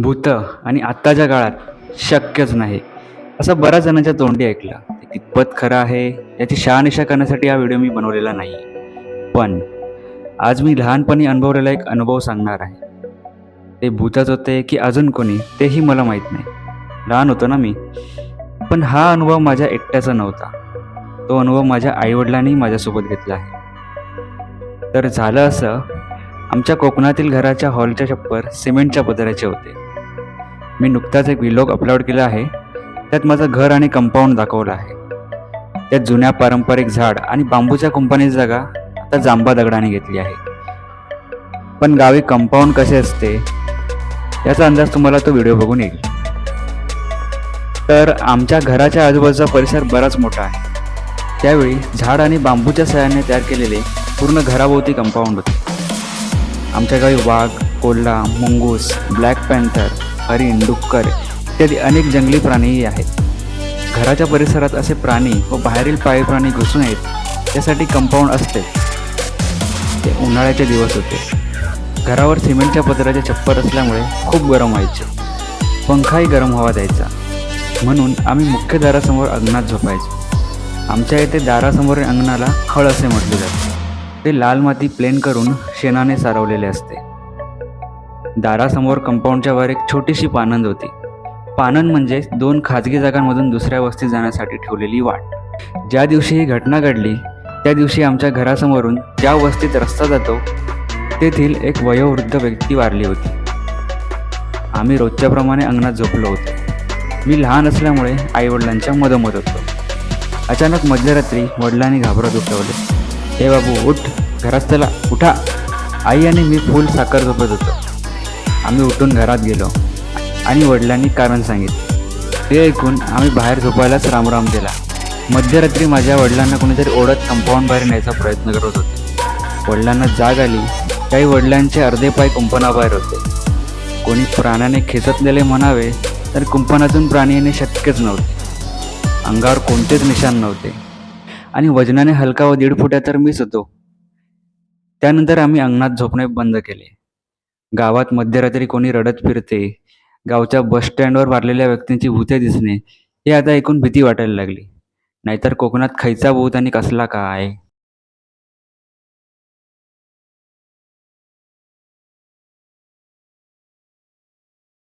भूतं आणि आत्ताच्या काळात शक्यच नाही, असं बऱ्याच जणांच्या तोंडी ऐकलं. ते कितपत खरं आहे याची शहानिशा करण्यासाठी हा व्हिडिओ मी बनवलेला नाही. पण आज मी लहानपणी अनुभवलेला एक अनुभव सांगणार आहे. ते भूतच होते की अजून कोणी तेही मला माहीत नाही. लहान होतो ना मी. पण हा अनुभव माझ्या एकट्याचा नव्हता. तो अनुभव माझ्या आईवडिलांनी माझ्यासोबत घेतला आहे. तर झालं असं, आमच्या कोकणातील घराच्या हॉलच्या छप्पर सिमेंटच्या पत्र्याचे होते. मी नुकताच एक व्लॉग अपलोड केला आहे. त्यात माझं घर आणि कंपाऊंड दाखवलं आहे. त्यात जुन्या पारंपरिक झाड आणि बांबूच्या कुंपणीची जागा आता जांबा दगडाने घेतली आहे. पण गावी कंपाऊंड कसे असते याचा अंदाज तुम्हाला तो व्हिडिओ बघून येईल. तर आमच्या घराच्या आजूबाजूचा परिसर बराच मोठा आहे. त्यावेळी झाड आणि बांबूच्या सहाय्याने तयार केलेले पूर्ण घराभोवती कंपाऊंड होते. आमच्या गावी वाघ, कोल्हा, मुंगूस, ब्लॅक पॅन्थर, हरिण, डुक्कर इत्यादी अनेक जंगली प्राणीही आहेत. घराच्या परिसरात असे प्राणी व बाहेरील पाळीव प्राणी घुसू नयेत यासाठी कंपाऊंड असते. ते उन्हाळ्याचे दिवस होते. घरावर सिमेंटच्या पत्र्याचे छप्पर असल्यामुळे खूप गरम व्हायचे. पंखाही गरम हवा द्यायचा. म्हणून आम्ही मुख्य दारासमोर अंगणात झोपायचो. आमच्या इथे दारासमोरील अंगणाला खळ असे म्हटले जाते. ते लाल माती प्लेन करून शेणाने सारवलेले असते. दारासमोर कंपाऊंडच्या वर एक छोटीशी पानंद होती. पानंद म्हणजे 2 खाजगी जागांमधून दुसऱ्या वस्तीत जाण्यासाठी ठेवलेली वाट. ज्या दिवशी ही घटना घडली त्या दिवशी आमच्या घरासमोरून ज्या वस्तीत रस्ता जातो तेथील एक वयोवृद्ध व्यक्ती वारली होती. आम्ही रोजच्याप्रमाणे अंगणात झोपलो होतो. मी लहान असल्यामुळे आईवडिलांच्या मदोमद होतो. अचानक मध्यरात्री वडिलांनी घाबरत उठवले, "हे बाबू उठ, घरात चला, उठा." आई आणि मी फुल साखर झोपत होतो. आम्ही उठून घरात गेलो आणि वडिलांनी कारण सांगितले. ते ऐकून आम्ही बाहेर झोपायलाच रामराम केला. मध्यरात्री माझ्या वडिलांना कोणीतरी ओढत कंपाऊंड बाहेर न्यायचा प्रयत्न करत होते. वडिलांना जाग आली. काही वडिलांचे अर्धे पाय कुंपणाबाहेर होते. कोणी प्राण्याने खेचतलेले म्हणावे तर कुंपणातून प्राणी येणे शक्यच नव्हते. अंगावर कोणतेच निशाण नव्हते आणि वजनाने हलका व 1.5 फुट्या तर मीच होतो. त्यानंतर आम्ही अंगणात झोपणे बंद केले. गावात मध्यरात्री कोणी रडत फिरते, गावच्या बस स्टँडवर वारलेल्या व्यक्तींची भूते दिसणे हे आता ऐकून भीती वाटायला लागली. नाहीतर कोकणात खैचा भूत आणि कसला काय.